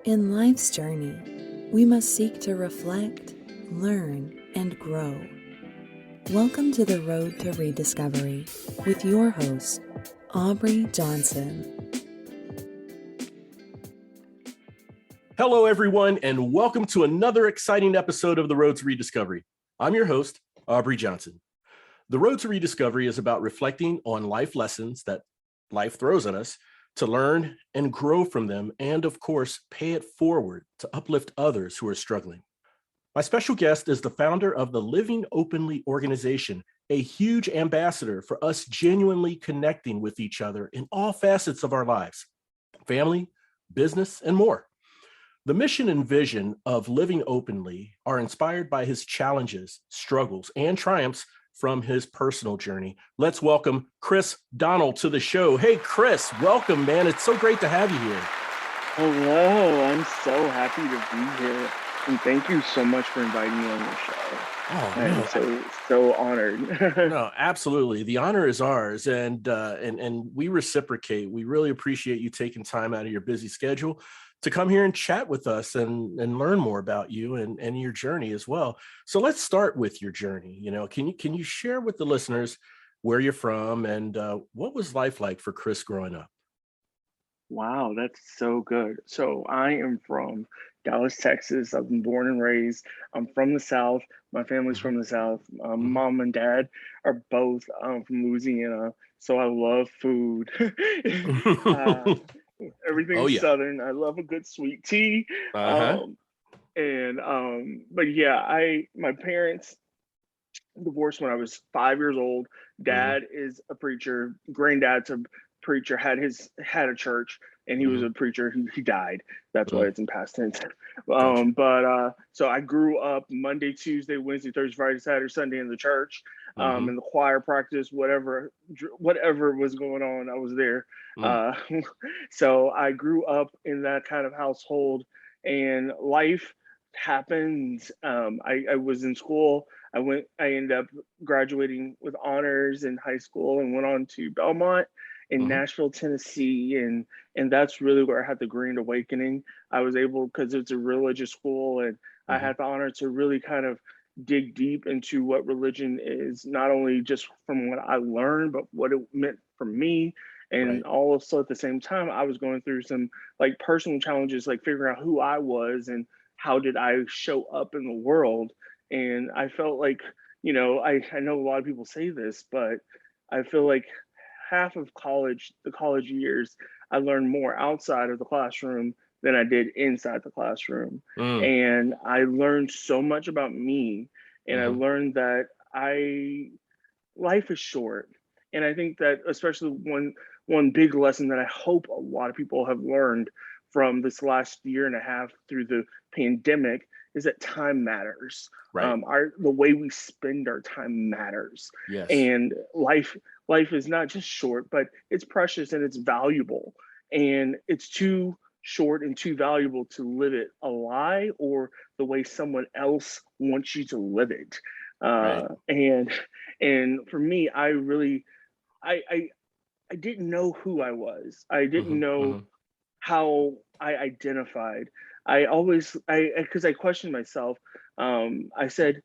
In life's journey, we must seek to reflect, learn, and grow. Welcome to the Road to Rediscovery with your host, Aubrey Johnson. Hello, everyone, and welcome to another exciting episode of the Road to Rediscovery. I'm your host, Aubrey Johnson. The Road to Rediscovery is about reflecting on life lessons that life throws at us to learn and grow from them, and of course, pay it forward to uplift others who are struggling. My special guest is the founder of the Living Openly organization, a huge ambassador for us genuinely connecting with each other in all facets of our lives, family, business, and more. The mission and vision of Living Openly are inspired by his challenges, struggles, and triumphs from his personal journey. Let's welcome Chris Donnell to the show. Hey, Chris, welcome, man. It's so great to have you here. Hello, I'm so happy to be here. And thank you so much for inviting me on your show. Oh, I'm so honored. No, absolutely. The honor is ours, and we reciprocate. We really appreciate you taking time out of your busy schedule to come here and chat with us and learn more about you and your journey as well. So let's start with your journey. Can you share with the listeners where you're from and what was life like for Chris growing up? Wow, that's so good. So I am from Dallas, Texas. I've been born and raised. I'm from the South. My family's from the South. Mom and dad are both from Louisiana. So I love food. Everything's Southern. I love a good sweet tea. But yeah, my parents divorced when I was 5 years old. Dad is a preacher. Granddad's a preacher. Had a church, and he was a preacher. He died. That's why it's in past tense. So I grew up Monday, Tuesday, Wednesday, Thursday, Friday, Saturday, Sunday in the church, in the choir practice, whatever was going on, I was there. So I grew up in that kind of household, and life happened. I was in school. I ended up graduating with honors in high school and went on to Belmont in Nashville, Tennessee. And that's really where I had the grand awakening. I was able, because it's a religious school, and I had the honor to really kind of dig deep into what religion is, not only just from what I learned, but what it meant for me. And also at the same time, I was going through some like personal challenges, like figuring out who I was and how did I show up in the world. And I felt like, I know a lot of people say this, but I feel like half of the college years, I learned more outside of the classroom than I did inside the classroom. And I learned so much about me. And I learned that life is short. And I think that especially one big lesson that I hope a lot of people have learned from this last year and a half through the pandemic is that time matters. The way we spend our time matters. Yes. And life is not just short, but it's precious and it's valuable. And it's too short and too valuable to live it a lie or the way someone else wants you to live it. And for me, I didn't know who I was. I didn't know how I identified. Because I questioned myself. I said,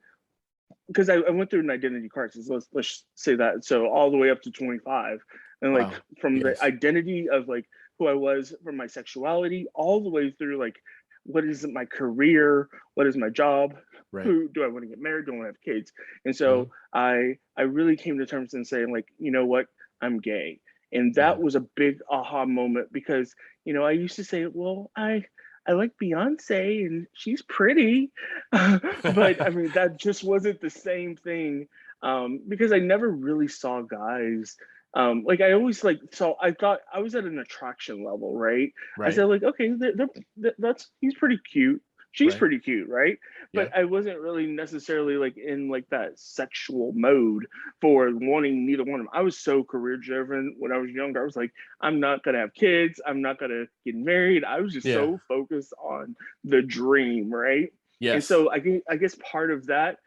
because I went through an identity crisis. Let's say that. So all the way up to 25, and from the identity of like who I was, from my sexuality, all the way through like what is my career, what is my job, who do I want to get married, do I want to have kids, and so I really came to terms and saying like, you know what, I'm gay. And that was a big aha moment because, I used to say, well, I like Beyonce and she's pretty, but I mean, that just wasn't the same thing because I never really saw guys. I always so I thought I was at an attraction level, right? I said like, okay, he's pretty cute. She's pretty cute, right? But I wasn't really necessarily like in like that sexual mode for wanting neither one of them. I was so career driven when I was younger. I was like, I'm not gonna have kids. I'm not gonna get married. I was just so focused on the dream, right? Yes. And so I guess part of that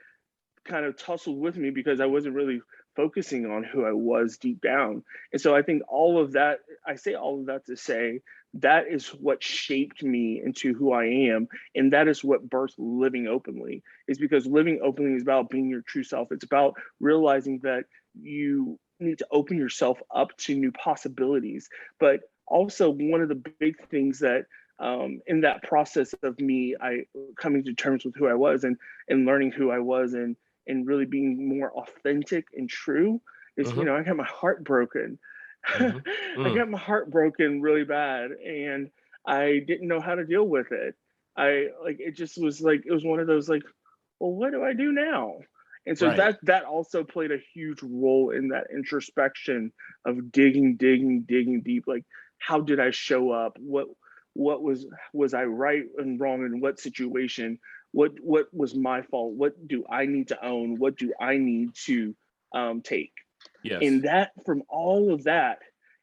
kind of tussled with me because I wasn't really focusing on who I was deep down. And so I think all of that, I say all of that to say that is what shaped me into who I am. And that is what birthed Living Openly, is because living openly is about being your true self. It's about realizing that you need to open yourself up to new possibilities. But also, one of the big things that in that process of me, I coming to terms with who I was and learning who I was and really being more authentic and true is, Mm-hmm. I got my heart broken. Mm-hmm. I got my heart broken really bad, and I didn't know how to deal with it. I like it just was like it was one of those like, well, what do I do now? And so Right. that also played a huge role in that introspection of digging deep. Like, how did I show up? What was I right and wrong in what situation? What was my fault? What do I need to own? What do I need to take? Yes. And that, from all of that,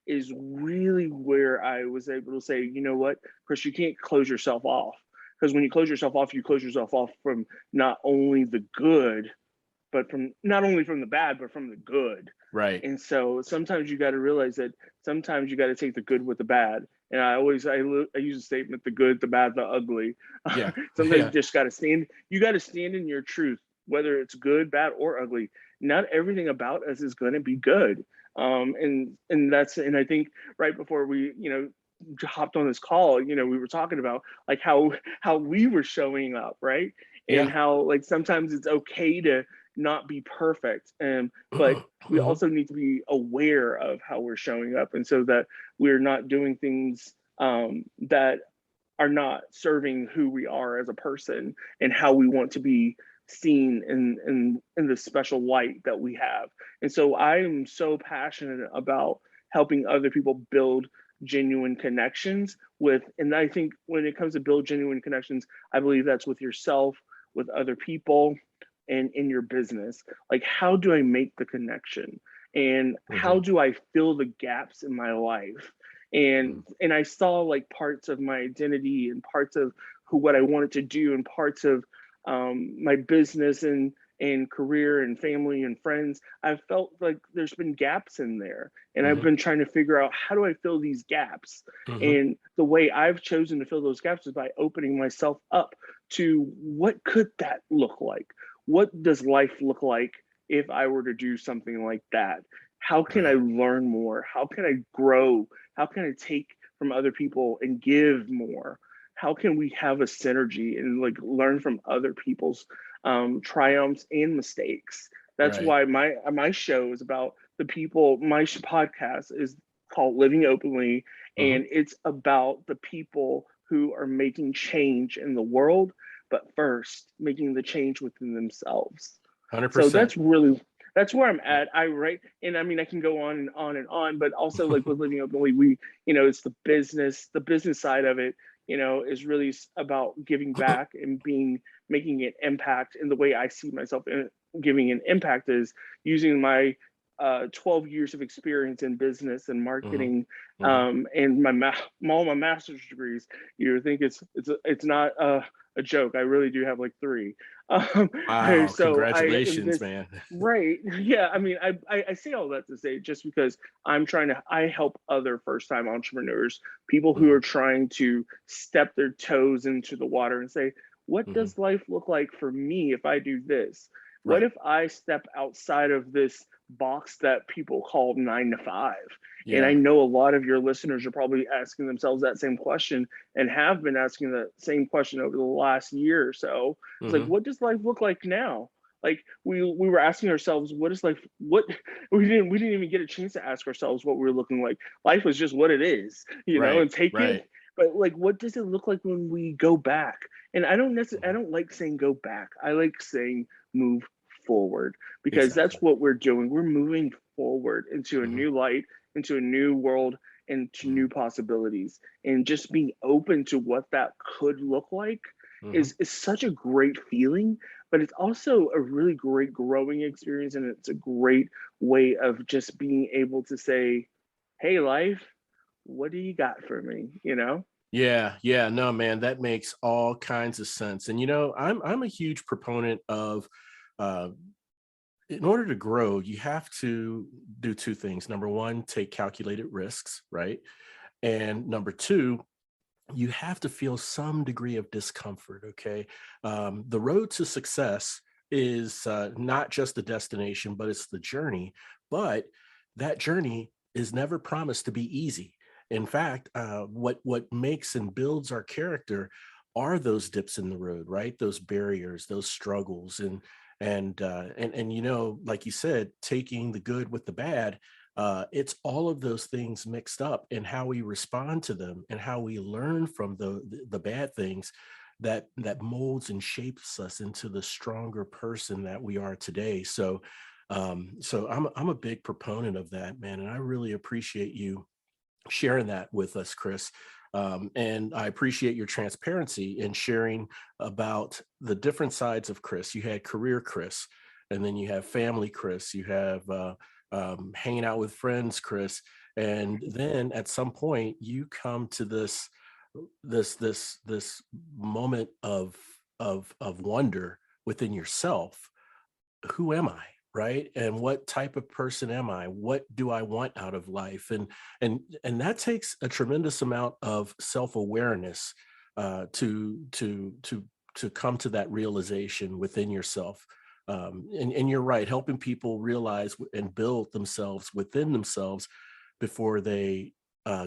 is really where I was able to say, you know what, Chris, you can't close yourself off, because when you close yourself off, you close yourself off from not only the good, but from not only from the bad, but from the good. Right. And so sometimes you got to realize that sometimes you got to take the good with the bad. And I use a statement: the good, the bad, the ugly. Yeah. Sometimes Yeah. you just got to stand. You got to stand in your truth, whether it's good, bad, or ugly. Not everything about us is going to be good. And I think right before we hopped on this call, we were talking about like how we were showing up, right? And Yeah. how like sometimes it's okay to not be perfect, but we Mm-hmm. also need to be aware of how we're showing up, and so that we're not doing things that are not serving who we are as a person and how we want to be seen in the special light that we have. And so I am so passionate about helping other people build genuine connections with, and I think when it comes to build genuine connections, I believe that's with yourself, with other people, and in your business. Like, how do I make the connection, and how Mm-hmm. do I fill the gaps in my life? And I saw like parts of my identity and parts of what I wanted to do and parts of my business and career and family and friends. I felt like there's been gaps in there, and I've Mm-hmm. been trying to figure out, how do I fill these gaps? Mm-hmm. And the way I've chosen to fill those gaps is by opening myself up to what could that look like? What does life look like if I were to do something like that? How can I Right. learn more? How can I grow? How can I take from other people and give more? How can we have a synergy and like learn from other people's triumphs and mistakes? That's Right. why my show is about the people. My podcast is called Living Openly, Mm-hmm. and it's about the people who are making change in the world, but first making the change within themselves. So 100%. that's where I'm at. I write, and I mean I can go on and on and on, but also like with Living Openly, we it's the business side of it, is really about giving back and making an impact. And the way I see myself in giving an impact is using my 12 years of experience in business and Mm-hmm. marketing, Mm-hmm. and all my master's degrees. You think it's not a joke. I really do have like three. Wow. So I Congratulations, invest. man. Right. Yeah. I mean, I say all that to say, just because I help other first time entrepreneurs, people who Mm-hmm. are trying to step their toes into the water and say, what Mm-hmm. does life look like for me if I do this? What Right. if I step outside of this box that people call 9 to 5? And I Yeah. know a lot of your listeners are probably asking themselves that same question, and have been asking the same question over the last year or so. It's like, Mm-hmm. what does life look like now? Like we were asking ourselves, what is life? What we didn't even get a chance to ask ourselves what we were looking like. Life was just what it is, Right. and take it. Right. But like, what does it look like when we go back? And I Mm-hmm. don't like saying go back. I like saying move forward, because that's Exactly. what we're doing. We're moving forward into a Mm-hmm. new light, into a new world, into Mm-hmm. new possibilities. And just being open to what that could look like Mm-hmm. is such a great feeling, but it's also a really great growing experience. And it's a great way of just being able to say, hey, life, what do you got for me? Yeah, yeah, no, man, that makes all kinds of sense. And I'm a huge proponent of uh, in order to grow, you have to do two things. Number one, take calculated risks, right? And number two, you have to feel some degree of discomfort. Okay. The road to success is not just the destination, but it's the journey. But that journey is never promised to be easy. In fact, what makes and builds our character are those dips in the road, right? Those barriers, those struggles, and like you said, taking the good with the bad. It's all of those things mixed up, and how we respond to them and how we learn from the bad things that molds and shapes us into the stronger person that we are today. So I'm a big proponent of that, man, and I really appreciate you sharing that with us, Chris. And I appreciate your transparency in sharing about the different sides of Chris. You had career Chris, and then you have family Chris. You have hanging out with friends Chris, and then at some point you come to this moment of wonder within yourself. Who am I? Right. And what type of person am I? What do I want out of life? And that takes a tremendous amount of self-awareness to come to that realization within yourself. And you're right, helping people realize and build themselves within themselves before they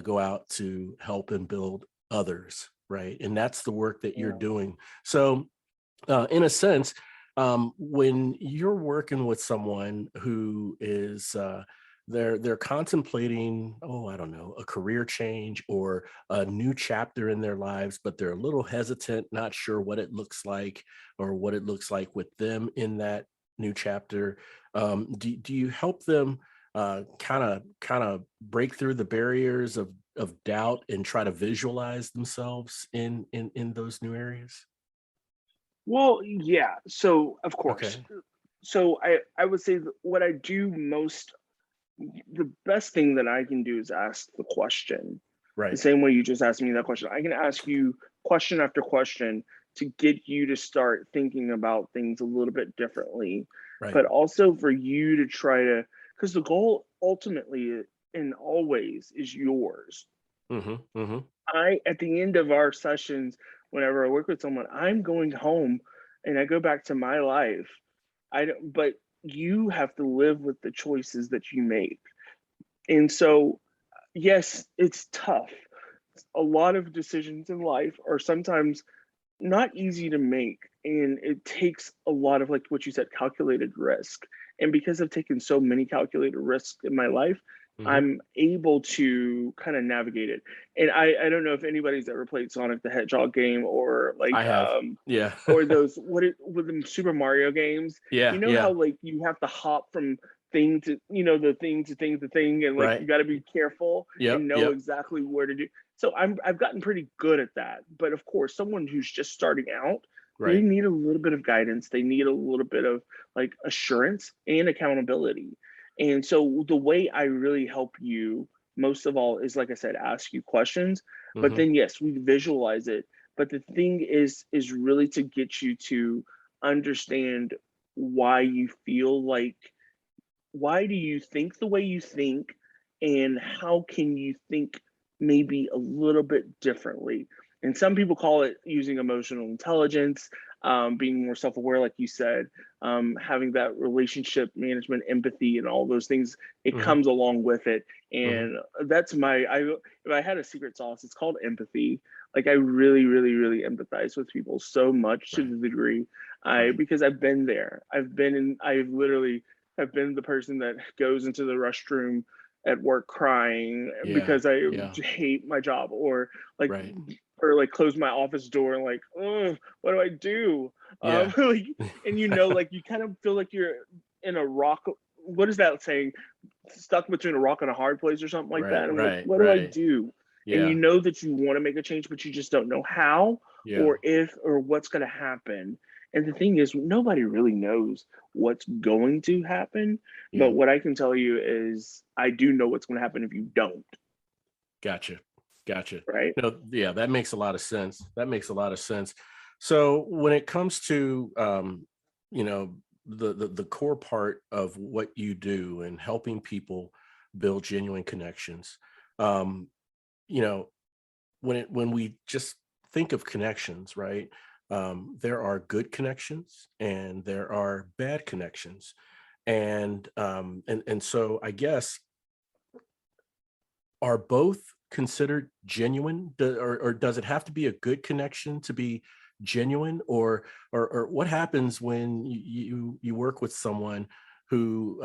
go out to help and build others. Right. And that's the work that you're doing. So in a sense, when you're working with someone who is they're contemplating, oh, I don't know, a career change or a new chapter in their lives, but they're a little hesitant, not sure what it looks like or what it looks like with them in that new chapter. Do you help them kind of break through the barriers of doubt and try to visualize themselves in those new areas? Well, yeah. So of course. Okay. So I would say that what I do most, the best thing that I can do is ask the question. The Right. same way you just asked me that question. I can ask you question after question to get you to start thinking about things a little bit differently, Right. but also for you to try to, because the goal ultimately and always is yours. Mm-hmm. Mm-hmm. At the end of our sessions, whenever I work with someone, I'm going home and I go back to my life. I don't, but you have to live with the choices that you make. And so, yes, it's tough. A lot of decisions in life are sometimes not easy to make. And it takes a lot of, like what you said, calculated risk. And because I've taken so many calculated risks in my life, Mm-hmm. I'm able to kind of navigate it. And I don't know if anybody's ever played Sonic the Hedgehog game or like I have. Yeah. or those with the Super Mario games. Yeah. You know Yeah. how like you have to hop from thing to the thing to thing to thing, and like Right. you got to be careful Yep. and know Yep. exactly where to do. So I've gotten pretty good at that. But of course, someone who's just starting out, they Right. need a little bit of guidance. They need a little bit of like assurance and accountability. And so the way I really help you most of all is, like I said, ask you questions. But Mm-hmm. then yes, we visualize it. But the thing is really to get you to understand why you feel like, why do you think the way you think, and how can you think maybe a little bit differently. And some people call it using emotional intelligence, being more self-aware, like you said, having that relationship management, empathy, and all those things. It Mm-hmm. comes along with it. Mm-hmm. And that's my, if I had a secret sauce, it's called empathy. Like I really, really, really empathize with people so much to Right. the degree Right. because I've been there. I've literally have been the person that goes into the restroom at work crying Yeah. because I Yeah. hate my job, like Right. or like close my office door and like, oh, what do I do? Yeah. Like, and like you kind of feel like you're in a rock. What is that saying? Stuck between a rock and a hard place or something like Right. that. And like, Right. what do I Right. do? And you Yeah. know that you want to make a change, but you just don't know how Yeah. or if or what's going to happen. And the thing is, nobody really knows what's going to happen. But Yeah. what I can tell you is, I do know what's going to happen if you don't, Gotcha. Gotcha. right? No, yeah, that makes a lot of sense. That makes a lot of sense. So when it comes to you know, the core part of what you do and helping people build genuine connections. Um, you know, when we just think of connections, right? There are good connections and there are bad connections, and so I guess, are both considered genuine? Or does it have to be a good connection to be genuine? Or what happens when you work with someone who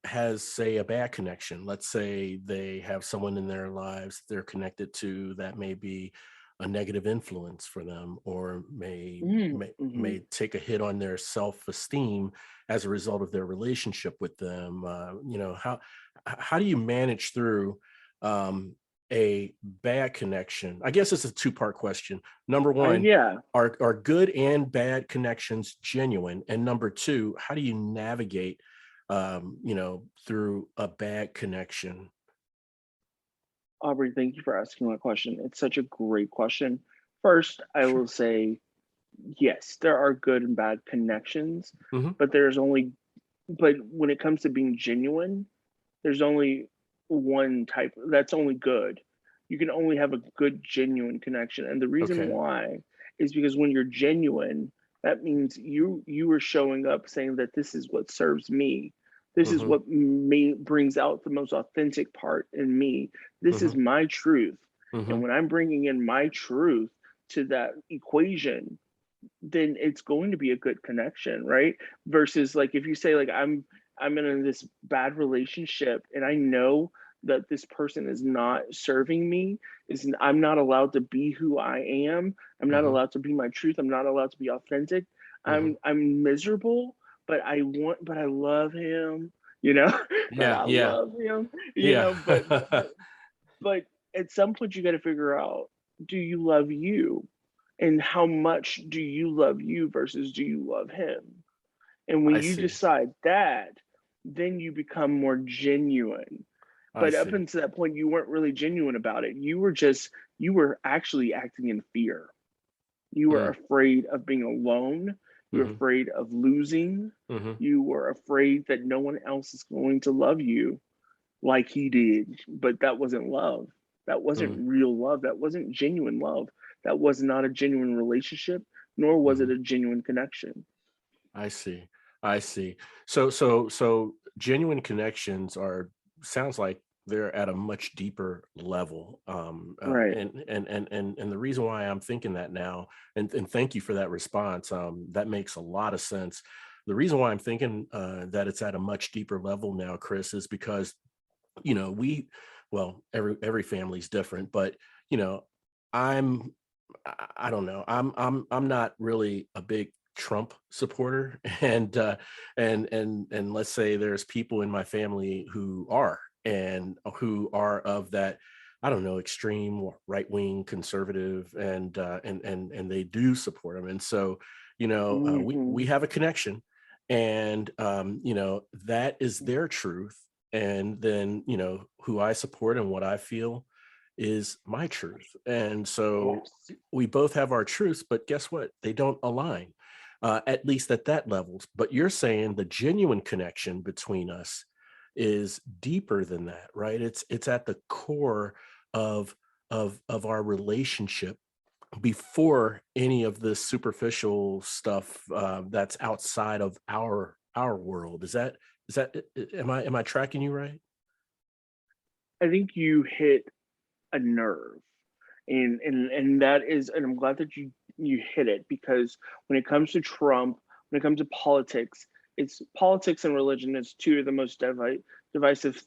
has, say, a bad connection? Let's say they have someone in their lives they're connected to that may be a negative influence for them, or may may, Mm-hmm. may take a hit on their self-esteem as a result of their relationship with them. How do you manage through um, a bad connection? I guess it's a two-part question. Number one, Yeah. are good and bad connections genuine? And number two, how do you navigate, through a bad connection? Aubrey, thank you for asking that question. It's such a great question. First, I Sure. will say yes, there are good and bad connections, Hmm. but but when it comes to being genuine, there's only one type that's only good. You can only have a good, genuine connection. And the reason Okay. why is because when you're genuine, that means you are showing up saying that this is what serves me. This is Hmm. what me brings out the most authentic part in me. This is Hmm. my truth. And Hmm. when I'm bringing in my truth to that equation, then it's going to be a good connection, right? Versus like if you say like I'm in this bad relationship and I know that this person is not serving me, is I'm not allowed to be who I am. I'm not Hmm. allowed to be my truth. I'm not allowed to be authentic. Hmm. I'm miserable, but I love him, you know, but Yeah, I yeah, love him, you yeah. know, but at some point you got to figure out, do you love you? And how much do you love you versus do you love him? And when I you see. decide that, then you become more genuine. I But up see. until that point, you weren't really genuine about it. You were actually acting in fear. You were Mm, afraid of being alone. You were hmm. afraid of losing. Hmm. You were afraid that no one else is going to love you like he did. But that wasn't love. That wasn't Mm, real love. That wasn't genuine love. That was not a genuine relationship, nor was it hmm. a genuine connection. I see. I see. So genuine connections are, sounds like they're at a much deeper level. Right. And the reason why I'm thinking that now, and thank you for that response. That makes a lot of sense. The reason why I'm thinking that it's at a much deeper level now, Chris, is because, we, well, every family's different, but you know, I'm I don't know. I'm not really a big Trump supporter, and let's say there's people in my family who are, and who are of that, I don't know, extreme right wing conservative, and they do support him, and so, we Hmm. have a connection, and that is their truth, and then who I support and what I feel is my truth. And so Yes. we both have our truths, but guess what? They don't align, at least at that level. But you're saying the genuine connection between us is deeper than that, right? It's at the core of of our relationship, before any of the superficial stuff that's outside of our world. Is that am I tracking you right? I think you hit a nerve. And that is, and I'm glad that you hit it, because when it comes to Trump, when it comes to politics, it's politics and religion is two of the most divisive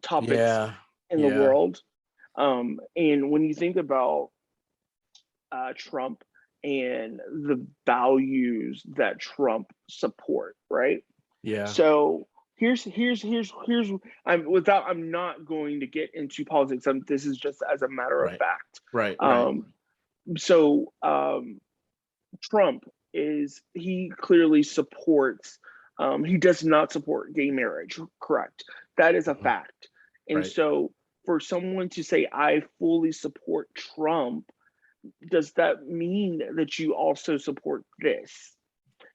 topics Yeah, in the yeah, world. And when you think about Trump and the values that Trump support, right? yeah. So here's I'm not going to get into politics. This is just as a matter of Right, fact. right, right. Um, so Trump he clearly supports. He does not support gay marriage. Correct. That is a Mhm. fact. And Right. so for someone to say I fully support Trump, does that mean that you also support this?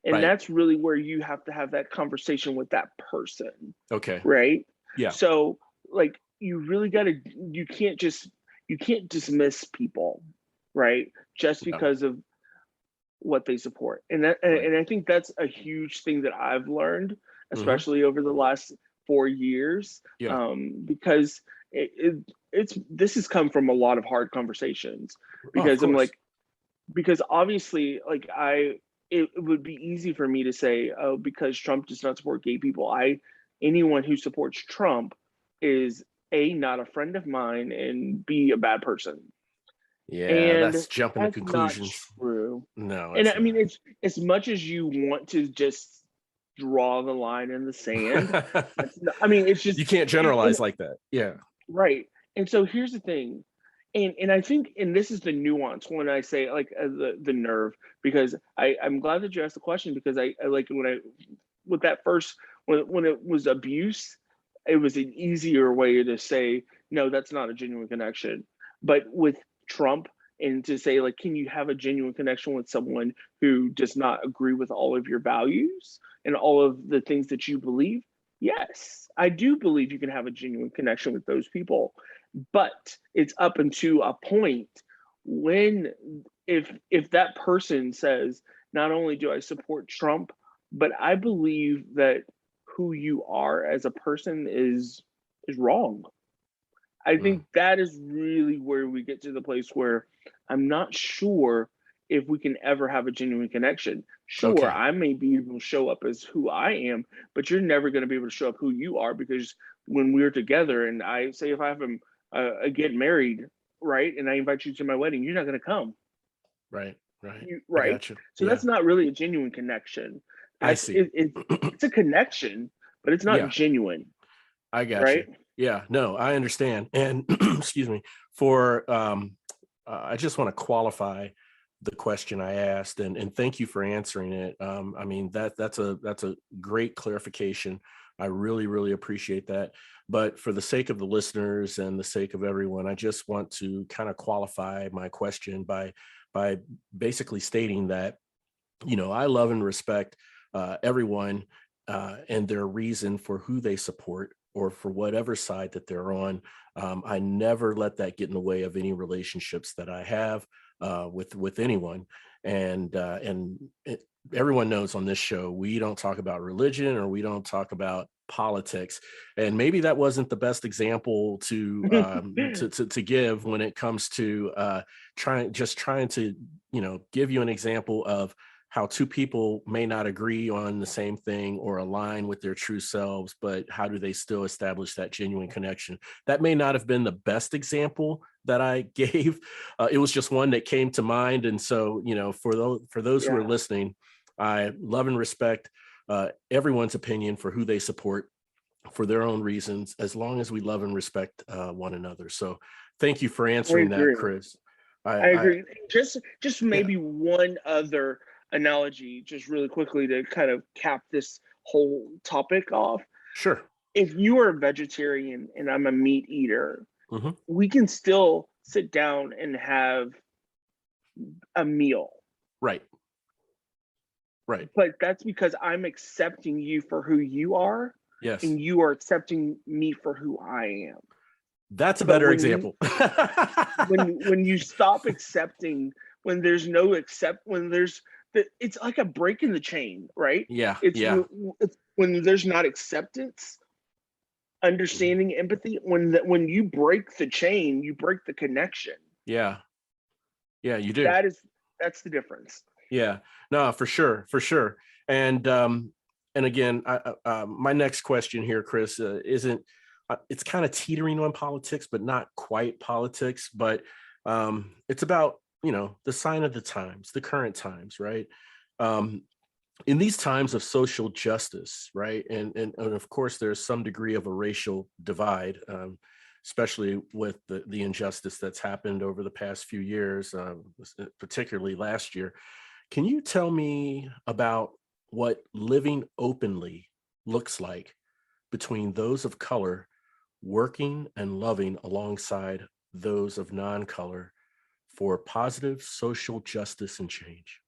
And Right. that's really where you have to have that conversation with that person, Okay. right? Yeah. So like you really got to, you can't dismiss people, right? Just No. because of what they support. And Right. and I think that's a huge thing that I've learned, Mm-hmm. especially over the last 4 years, Yeah. because it's this has come from a lot of hard conversations. Oh, of Because I'm course. like, because obviously, like it would be easy for me to say, oh, because Trump does not support gay people, anyone who supports Trump is A, not a friend of mine, and B, a bad person. Yeah, And that's jumping to that's not conclusions. true. No, And it's I mean, not. it's as much as you want to just draw the line in the sand. That's not, I mean, it's just You can't generalize like that. Yeah. right. And so here's the thing, and I think, and this is the nuance when I say like the nerve, because I'm glad that you asked the question, because I like when I with that first, when it was abuse, it was an easier way to say no, that's not a genuine connection. But with Trump, and to say like, can you have a genuine connection with someone who does not agree with all of your values and all of the things that you believe? Yes, I do believe you can have a genuine connection with those people, but it's up until a point when, if that person says, not only do I support Trump, but I believe that who you are as a person is wrong. I Mm. think that is really where we get to the place where I'm not sure if we can ever have a genuine connection. Sure, Okay. I may be able to show up as who I am, but you're never going to be able to show up who you are, because when we're together, and I say, if I have a get married, right, and I invite you to my wedding, you're not going to come, Right. Right. I right? got you. So Yeah. that's not really a genuine connection. I see. It's a connection, but it's not Yeah, genuine, I got you. right? Yeah, no, I understand. And excuse me, for I just want to qualify the question I asked, and thank you for answering it. I mean, that's a great clarification. I really, really appreciate that. But for the sake of the listeners and the sake of everyone, I just want to kind of qualify my question by basically stating that, I love and respect everyone and their reason for who they support or for whatever side that they're on. I never let that get in the way of any relationships that I have with anyone. And everyone knows on this show, we don't talk about religion or we don't talk about politics. And maybe that wasn't the best example to give when it comes to trying to give you an example of how two people may not agree on the same thing or align with their true selves, but how do they still establish that genuine connection? That may not have been the best example that I gave. It was just one that came to mind. And so, for those who are Yeah, listening, I love and respect everyone's opinion for who they support for their own reasons, as long as we love and respect one another. So thank you for I answering that, agree. Chris. I I agree. Just yeah, maybe one other analogy, just really quickly, to kind of cap this whole topic off. sure. If you are a vegetarian and I'm a meat eater, Hmm. we can still sit down and have a meal. Right. Right. But that's because I'm accepting you for who you are, Yes. and you are accepting me for who I am. That's a But better example. when you stop accepting, when there's no accept, when there's it's like a break in the chain, right? Yeah. it's, Yeah. it's when there's not acceptance, Mhm. understanding, empathy. When you break the chain, you break the connection. Yeah. Yeah, you do. That's the difference. Yeah. No, for sure. For sure. And and again, my next question here, Chris, isn't it's kind of teetering on politics, but not quite politics, but it's about, the sign of the times, the current times, right? Um, in these times of social justice, right, and of course, there's some degree of a racial divide, especially with the injustice that's happened over the past few years, particularly last year. Can you tell me about what living openly looks like between those of color working and loving alongside those of non-color for positive social justice and change?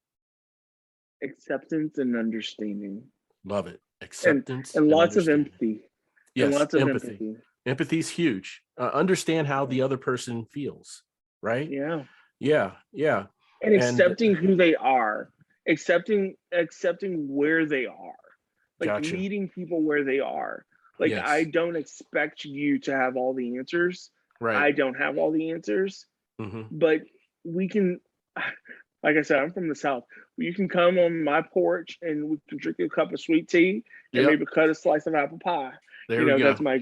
acceptance and understanding, Love it. and Acceptance and and lots of understanding. empathy, and Yes, lots of empathy. empathy. Empathy is huge. Understand how the other person feels, right? Yeah. Yeah, yeah. And And accepting who they are, accepting where they are, like got you. meeting people where they are. Like, I Yes, don't expect you to have all the answers. right. I don't have all the answers, Hmm. but we can, like I said, I'm from the South. You can come on my porch and we can drink a cup of sweet tea and Yep, maybe cut a slice of apple pie. there we That's go.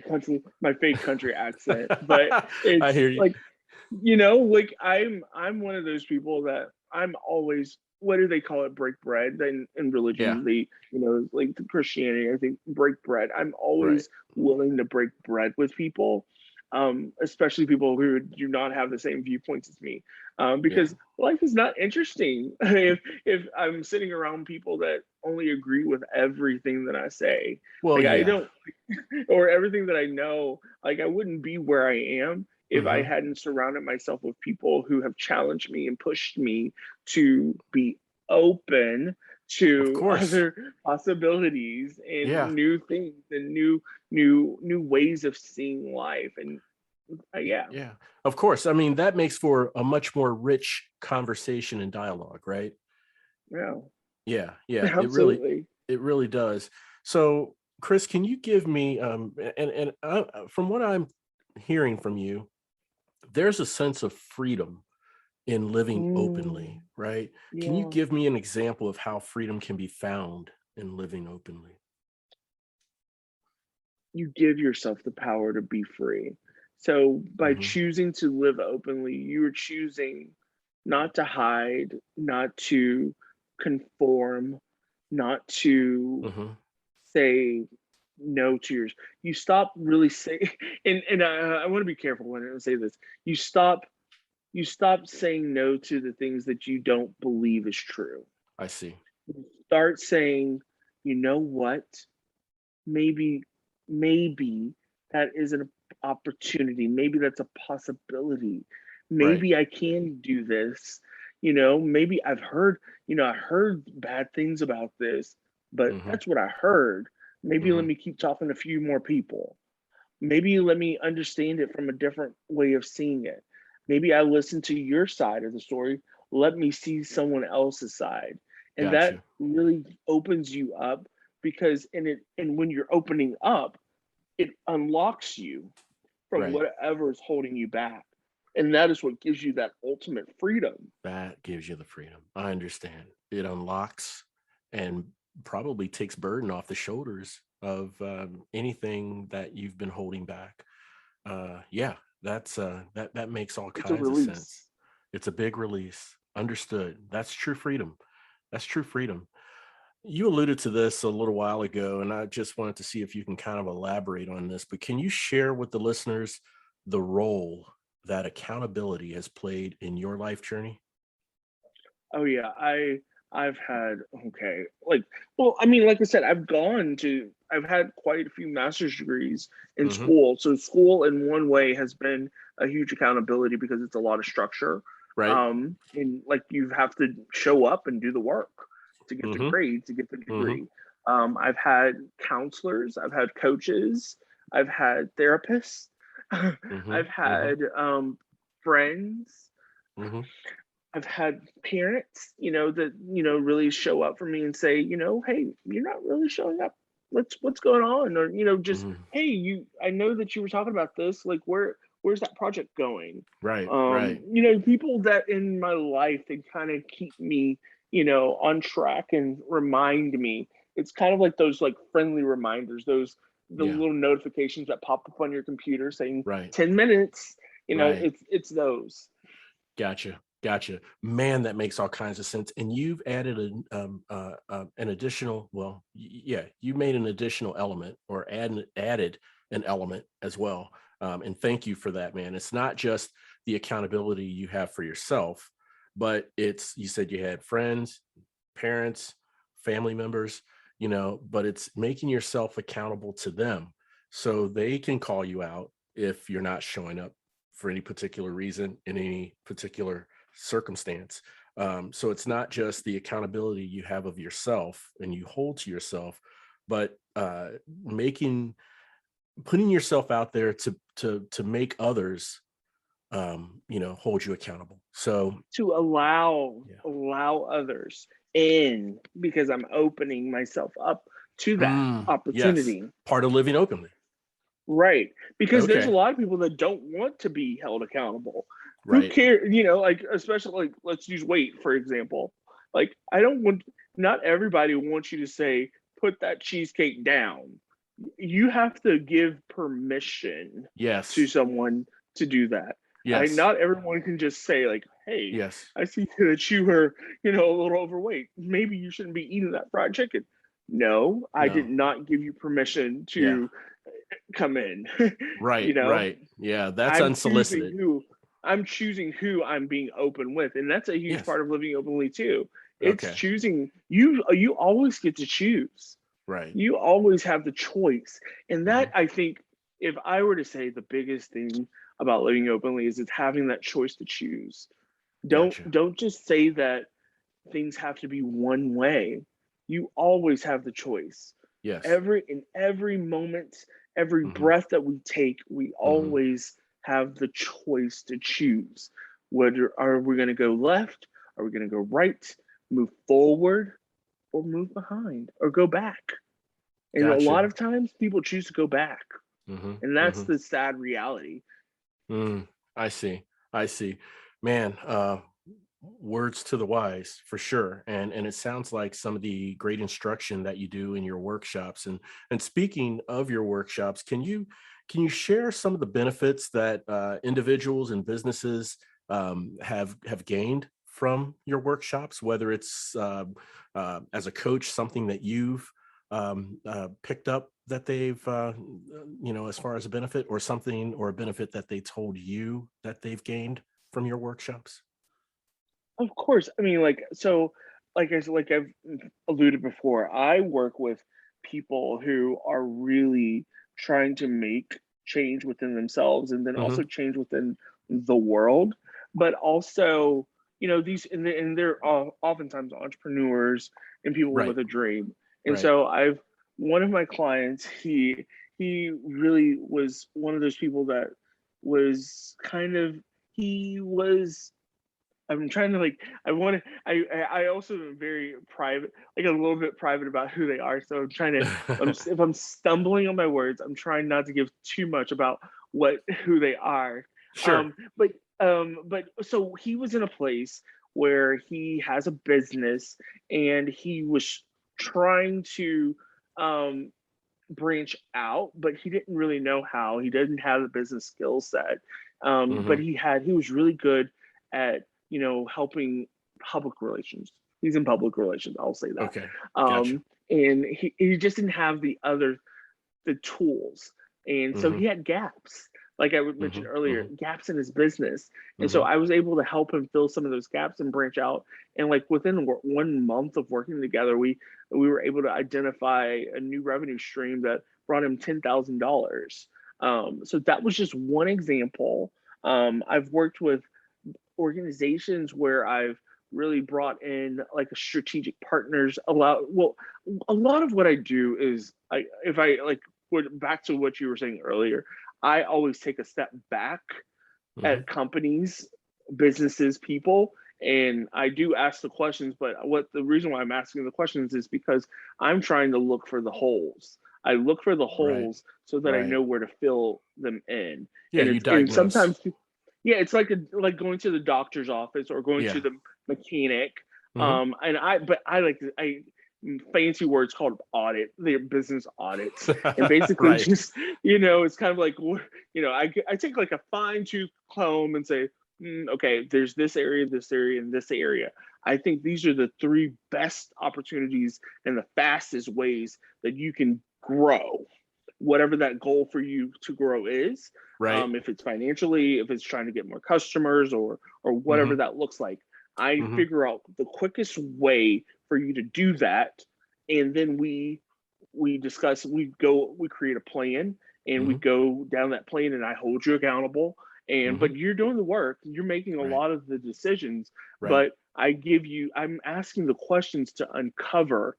my fake country accent, but I it's hear you. like, like I'm one of those people that I'm always, what do they call it, break bread in Yeah, religion, like the Christianity, I think, break bread. I'm right. always willing to break bread with people, especially people who do not have the same viewpoints as me, Yeah. because life is not interesting if I'm sitting around people that only agree with everything that I say. Well, Like, I yeah. don't, or everything that I know. Like, I wouldn't be where I am if I Hmm. hadn't surrounded myself with people who have challenged me and pushed me to be open Of to course. other possibilities Yeah. and new things and new ways of seeing life. And yeah, Yeah. Of course. I mean, that makes for a much more rich conversation and dialogue, right? yeah, Yeah. Yeah. absolutely. It really does. So, Chris, can you give me, from what I'm hearing from you, there's a sense of freedom in living Mm, openly, right? Can you yeah, give me an example of how freedom can be found in living openly? you give yourself the power to be free. So by Hmm. choosing to live openly, you're choosing not to hide, not to conform, not to Hmm. say no to yours. You stop really say, and I want to be careful when I say this. You stop saying no to the things that you don't believe is true. I see. You start saying, you know what? Maybe, maybe that is an opportunity. Maybe that's a possibility. Right. Maybe I can do this. Maybe I heard bad things about this, but Hmm. that's what I heard. Maybe let Hmm. me keep talking to a few more people. Maybe let me understand it from a different way of seeing it. Maybe I listen to your side of the story. Let me see someone else's side. And Got that you. really opens you up, because and when you're opening up, it unlocks you from Right. whatever is holding you back. And that is what gives you that ultimate freedom. That gives you the freedom. I understand. It unlocks and probably takes burden off the shoulders of anything that you've been holding back. Yeah, that makes all It's a kinds of sense. release. It's a big release. Understood. That's true freedom. That's true freedom. You alluded to this a little while ago, and I just wanted to see if you can kind of elaborate on this. But can you share with the listeners the role that accountability has played in your life journey? Oh yeah, I've had, okay, like, well, I mean, like I said, I've had quite a few master's degrees in Hmm. school. So school in one way has been a huge accountability because it's a lot of structure. Right. And like, you have to show up and do the work to get the Hmm. grade, to get the Hmm. degree. I've had counselors, I've had coaches, I've had therapists, Hmm. I've Hmm. had friends. Hmm. I've had parents, that, really show up for me and say, hey, you're not really showing up. What's going on? Or, just, Hmm. hey, I know that you were talking about this. Like, where's that project going? Right. Right. People that in my life, they kind of keep me, on track and remind me. It's kind of like those, like, friendly reminders, the Yeah. little notifications that pop up on your computer saying Right. 10 minutes. Right. It's those. Gotcha. Gotcha. Man, that makes all kinds of sense. And you've added an additional, well, yeah, you made an additional element or added an element as well. And thank you for that, man. It's not just the accountability you have for yourself, but you said you had friends, parents, family members, but it's making yourself accountable to them so they can call you out if you're not showing up for any particular reason in any particular circumstance. So it's not just the accountability you have of yourself and you hold to yourself, but putting yourself out there to make others, hold you accountable. So To allow others in, because I'm opening myself up to that yes, opportunity. part of living openly. Right. Because there's a Okay. lot of people that don't want to be held accountable. Who Right. care, like, especially, like, let's use weight, for example. Like, not everybody wants you to say, put that cheesecake down. You have to give permission to Yes. someone to do that. Yes. Not everyone can just say, like, hey, Yes. I see that you are, a little overweight. Maybe you shouldn't be eating that fried chicken. No, I No. did not give you permission Yeah. to come in. Right. Right. Yeah. That's I'm choosing unsolicited. who I'm being open with, and that's a huge Yes. part of living openly too. It's Okay. choosing. You always get to choose. Right. You always have the choice, and that, Mhm. I think, if I were to say the biggest thing about living openly, is it's having that choice to choose. Gotcha. Don't just say that things have to be one way. You always have the choice. Yes. In every moment, every Hmm. breath that we take, we Hmm. always have the choice to choose. Whether are we going to go left? Are we going to go right? Move forward or move behind or go back? And a lot Gotcha. of times people choose to go back. Hmm. And that's Hmm. the sad reality. I see. I see. Man, words to the wise for sure. And it sounds like some of the great instruction that you do in your workshops. And speaking of your workshops, can you share some of the benefits that individuals and businesses have gained from your workshops, whether it's as a coach, something that you've picked up that they've as far as a benefit, or something, or a benefit that they told you that they've gained from your workshops? Of course. I mean, like I've alluded before, I work with people who are really trying to make change within themselves, and then Hmm. also change within the world. But also, these, and they're oftentimes entrepreneurs and people Right. with a dream. And Right. so one of my clients, he really was one of those people that was kind of, he was, I'm trying to, like, I want to, I also am very private, like a little bit private about who they are. So I'm trying to, if I'm stumbling on my words, I'm trying not to give too much about who they are. Sure. But so he was in a place where he has a business, and he was trying to um, branch out, but he didn't really know how. He didn't have the business skill set, but Hmm. he was really good at, helping public relations. He's in public relations, I'll say that. Okay. Gotcha. And he just didn't have the tools. And so he Hmm. had gaps, like I would mention Hmm. earlier, Hmm. gaps in his business. And so Hmm. I was able to help him fill some of those gaps and branch out. And, like, within 1 month of working together, we were able to identify a new revenue stream that brought him $10,000. So that was just one example. I've worked with organizations where I've really brought in, like, a strategic partners. A lot of what I do is, if I like, back to what you were saying earlier, I always take a step back Hmm. at companies, businesses, people, and I do ask the questions. But what the reason why I'm asking the questions is because I'm trying to look for the holes. I look for the Right. holes so that I Right. know where to fill them in. Yeah. And You and diagnose. sometimes, yeah, it's like going to the doctor's office or going to Yeah. the mechanic. Hmm. But I fancy words called audit, their business audits, and basically Right. just, it's kind of like, I take, like, a fine tooth comb and say, okay, there's this area, and this area. I think these are the three best opportunities and the fastest ways that you can grow, whatever that goal for you to grow is. Right. If it's financially, if it's trying to get more customers, or whatever Hmm. that looks like, I Hmm. figure out the quickest way for you to do that. And then we discuss, we create a plan, and we Hmm. go down that plan, and I hold you accountable. but you're doing the work, you're making a Right. lot of the decisions, Right. but I'm asking the questions to uncover,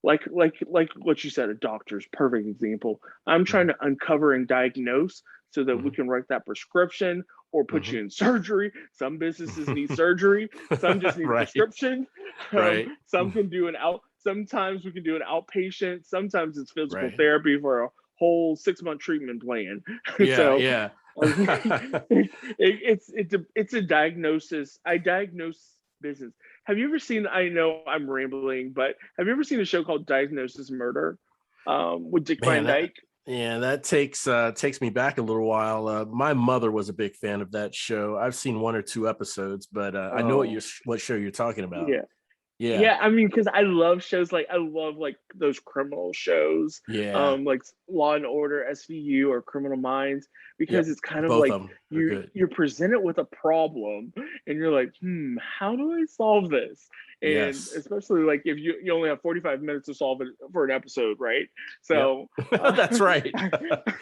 like what you said, a doctor's perfect example. I'm trying Mhm. to uncover and diagnose so that we Mhm. can write that prescription or put Mhm. you in surgery. Some businesses need surgery, some just need a Right. prescription. Right. Some can do sometimes we can do an outpatient, sometimes it's physical Right. therapy for a whole 6-month treatment plan. Yeah. So Yeah. it's a diagnosis. I diagnose business. Have you ever seen? I know I'm rambling, but have you ever seen a show called Diagnosis Murder with Dick Man, Van Dyke? that takes me back a little while. My mother was a big fan of that show. I've seen one or two episodes, but I know Oh, what show you're talking about. yeah. Yeah. Yeah, I mean, because I love shows like those criminal shows, Yeah. like Law and Order, SVU, or Criminal Minds, because Yep. it's kind of Both like of them are good. you're presented with a problem, and you're like, how do I solve this? And Yes. especially like if you only have 45 minutes to solve it for an episode, right? Yep. So uh, That's right.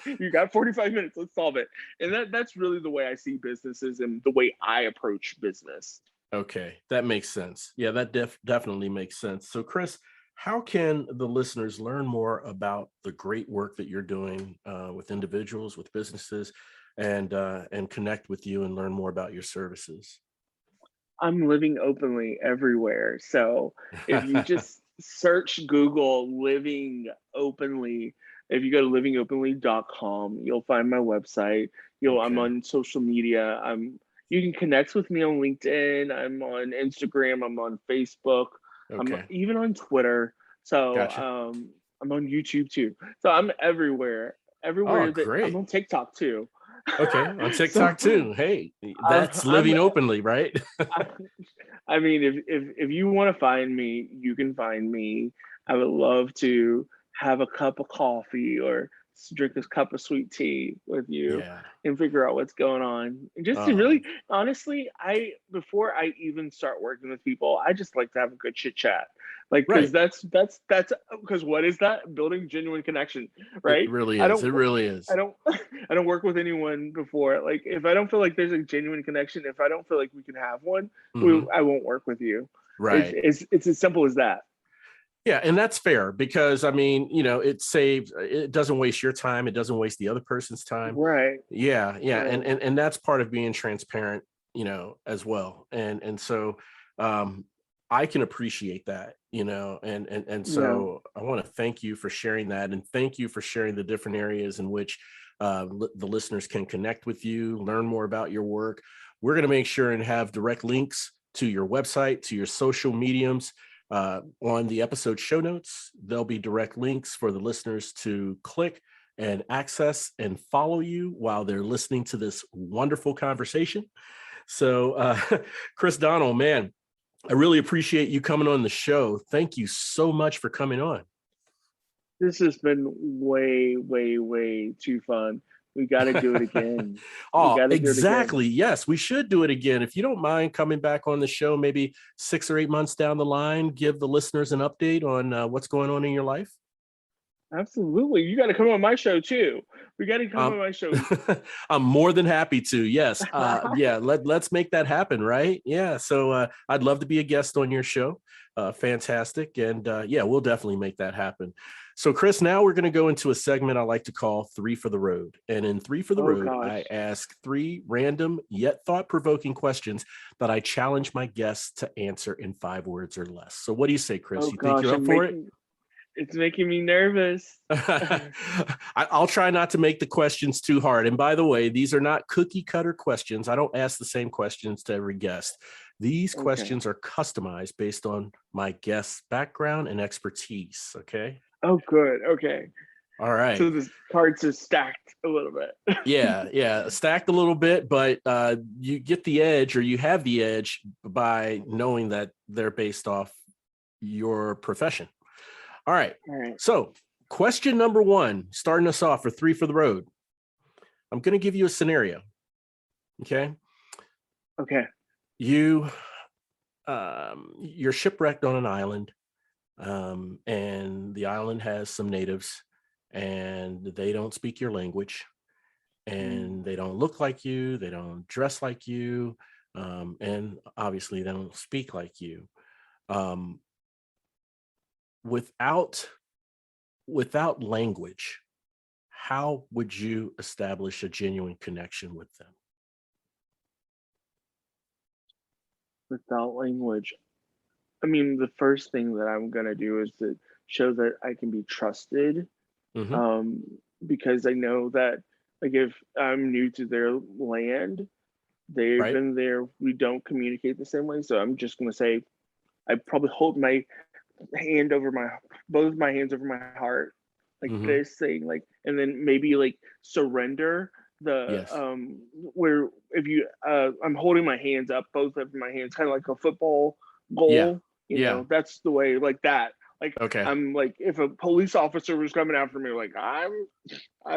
you got 45 minutes, let's solve it. And that's really the way I see businesses and the way I approach business. Okay, that makes sense. Yeah, that definitely makes sense. So, Chris, how can the listeners learn more about the great work that you're doing with individuals, with businesses, and connect with you and learn more about your services? I'm living openly everywhere. So if you just search Google living openly, if you go to livingopenly.com, you'll find my website. I'm Okay. on social media. You can connect with me on LinkedIn. I'm on Instagram. I'm on Facebook. I'm Okay. even on Twitter. So Gotcha. I'm on YouTube too. So I'm everywhere. Oh, Everywhere that I'm great. on TikTok too. Okay, on So TikTok too. Hey, that's I'm living openly, right? I, I mean, if you want to find me, you can find me. I would love to have a cup of coffee or drink this cup of sweet tea with you Yeah. and figure out what's going on. And just to Oh, really, honestly, I before I even start working with people, I just like to have a good chit chat. Like, because right. that's because what is that? Building genuine connection, It right? really I is. don't It really I is. don't I don't work with anyone before. Like if I don't feel like there's a genuine connection, if I don't feel like we can have one, Hmm. I won't work with you. Right. It's as simple as that. Yeah, and that's fair because I mean, it doesn't waste your time, it doesn't waste the other person's time. Right. Yeah, yeah, and Right. and that's part of being transparent, as well. And so I can appreciate that, and Yeah. so I want to thank you for sharing that, and thank you for sharing the different areas in which the listeners can connect with you, learn more about your work. We're going to make sure and have direct links to your website, to your social mediums on the episode show notes. There'll be direct links for the listeners to click and access and follow you while they're listening to this wonderful conversation. So, Chris Donnell, man, I really appreciate you coming on the show. Thank you so much for coming on. This has been way, way, way too fun. We got to do it again. We Oh, got to do it again. exactly. Yes, we should do it again. If you don't mind coming back on the show, maybe 6 or 8 months down the line, give the listeners an update on what's going on in your life. Absolutely. You got to come on my show too. We got to come on Um, my show. I'm more than happy to. Yes. Yeah. Let's make that happen. Right. Yeah. So I'd love to be a guest on your show. Fantastic. And yeah, we'll definitely make that happen. So, Chris, now we're going to go into a segment I like to call Three for the Road. And in Three for the Oh Road, I gosh. ask three random yet thought provoking questions that I challenge my guests to answer in 5 words or less. So, what do you say, Chris? Oh You think gosh. you're up for it? It's making me nervous. I'll try not to make the questions too hard. And by the way, these are not cookie cutter questions. I don't ask the same questions to every guest. These Okay. questions are customized based on my guest's background and expertise. Okay. Oh, good. Okay. All right. So the cards are stacked a little bit. Yeah. Yeah. Stacked a little bit, but you get the edge or you have the edge by knowing that they're based off your profession. All right. All right. So, question number one, starting us off for Three for the Road. I'm going to give you a scenario. Okay. Okay. You're shipwrecked on an island, and the island has some natives, and they don't speak your language. and they don't look like you, they don't dress like you, and obviously they don't speak like you. Um, without language, how would you establish a genuine connection with them? Without language, I mean, the first thing that I'm gonna do is to show that I can be trusted, Hmm. um, because I know that, like, if I'm new to their land, they've Right. been there, we don't communicate the same way. So I'm just gonna say, I probably hold my hand over my both my hands over my heart, like Hmm. this, saying like, and then maybe like surrender the Yes. where if you I'm holding my hands up, both of my hands, kind of like a football Yeah. goal. Yeah. That's the way, like that. Like Okay. I'm like, if a police officer was coming after me, like I'm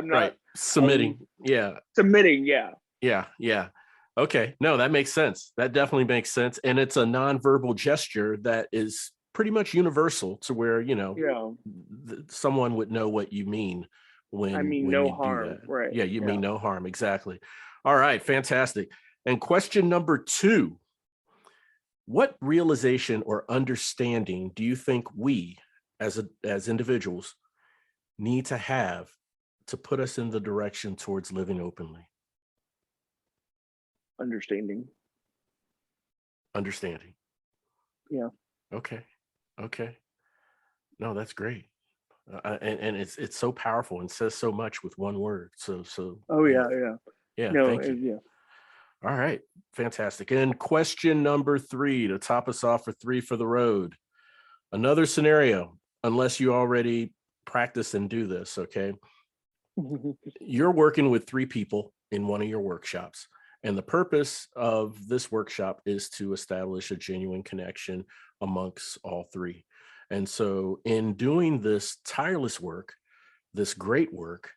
not Right. Submitting. Yeah. submitting. Yeah, Yeah. Yeah. Okay. No, that makes sense. That definitely makes sense. And it's a nonverbal gesture that is pretty much universal to where, yeah. someone would know what you mean I mean, when no you do harm, that. right? Yeah, you Yeah. mean no harm. Exactly. All right, fantastic. And question number 2, what realization or understanding do you think we as individuals need to have to put us in the direction towards living openly? Understanding. Understanding. Yeah. Okay. Okay. No, that's great. And it's so powerful and says so much with one word. So Oh yeah, yeah. yeah, No, thank you. yeah. All right, fantastic. And question number 3 to top us off for 3 for the road. Another scenario, unless you already practice and do this, okay? You're working with 3 people in one of your workshops, and the purpose of this workshop is to establish a genuine connection amongst all 3. And so, in doing this tireless work, this great work,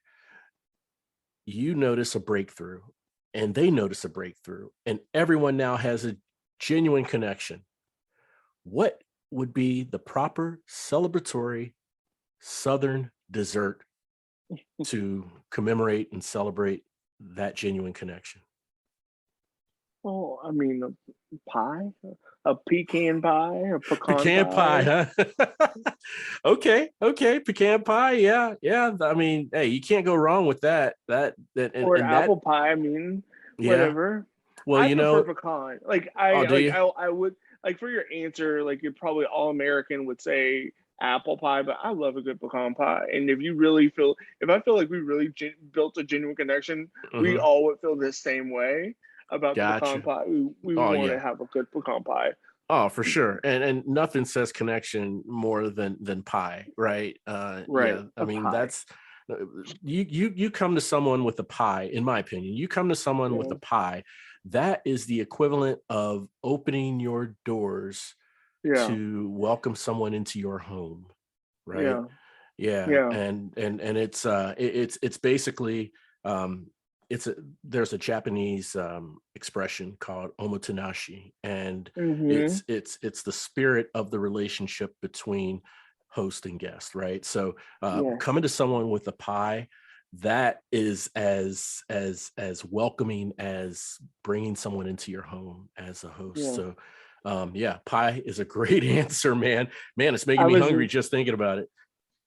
you notice a breakthrough, and they notice a breakthrough, and everyone now has a genuine connection. What would be the proper celebratory Southern dessert to commemorate and celebrate that genuine connection? Oh, I mean, a pie, a pecan pie, a pecan Pecan pie, pie, huh? Okay, okay, pecan pie, yeah, yeah. I mean, hey, you can't go wrong with that, or an and that, apple pie. I mean, yeah. whatever. Well, I prefer pecan. Like oh, do you? I would like, for your answer, like you're probably all American would say apple pie, but I love a good pecan pie. And if you really feel, if I feel like we really built a genuine connection, we Mhm. all would feel the same way about the pecan Gotcha. pie. We Oh, want yeah. to have a good pecan pie. Oh, for sure. And nothing says connection more than pie, right? Right, Yeah. I a mean, pie. that's you come to someone with a pie, in my opinion. You come to someone with Yeah, a pie, that is the equivalent of opening your doors yeah, to welcome someone into your home, right? yeah, Yeah, yeah. and it's basically, um it's a there's a Japanese expression called omotenashi, and Mhm. it's the spirit of the relationship between host and guest, right? So coming to Yes. someone with a pie, that is as welcoming as bringing someone into your home as a host. Yeah. So yeah, pie is a great answer, man. Man, it's making I me was hungry just thinking about it.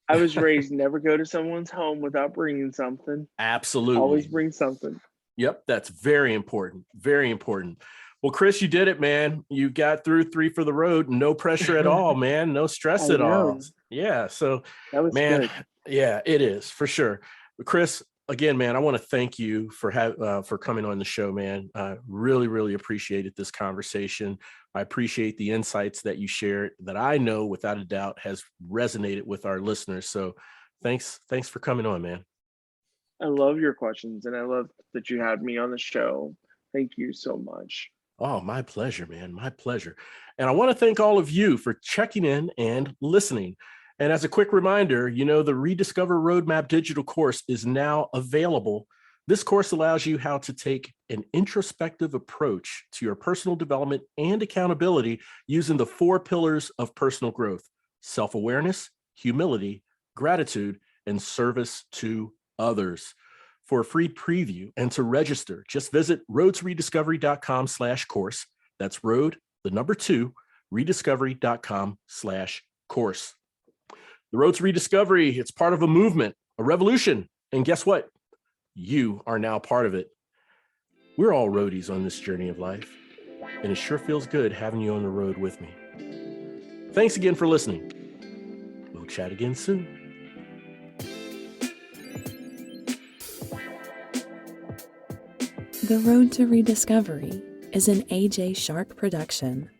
I was raised never go to someone's home without bringing something. Always Absolutely. bring something. Yep, that's very important. Very important. Well, Chris, you did it, man. You got through 3 for the road. No pressure at all, man. No stress I at all. know. Yeah. So, That was man, good. yeah, it is for sure. But Chris, again, man, I want to thank you for coming on the show, man. Really, really appreciated this conversation. I appreciate the insights that you shared that I know without a doubt has resonated with our listeners. So, thanks for coming on, man. I love your questions, and I love that you had me on the show. Thank you so much. Oh, my pleasure, man. My pleasure. And I want to thank all of you for checking in and listening. And as a quick reminder, the Rediscover Roadmap digital course is now available. This course allows you how to take an introspective approach to your personal development and accountability using the 4 pillars of personal growth: self-awareness, humility, gratitude, and service to others. for a free preview and to register, just visit roadtorediscovery.com/course. That's road, the number 2, rediscovery.com/course. The Road to Rediscovery, it's part of a movement, a revolution. And guess what? You are now part of it. We're all roadies on this journey of life, and it sure feels good having you on the road with me. Thanks again for listening. We'll chat again soon. The Road to Rediscovery is an AJ Shark production.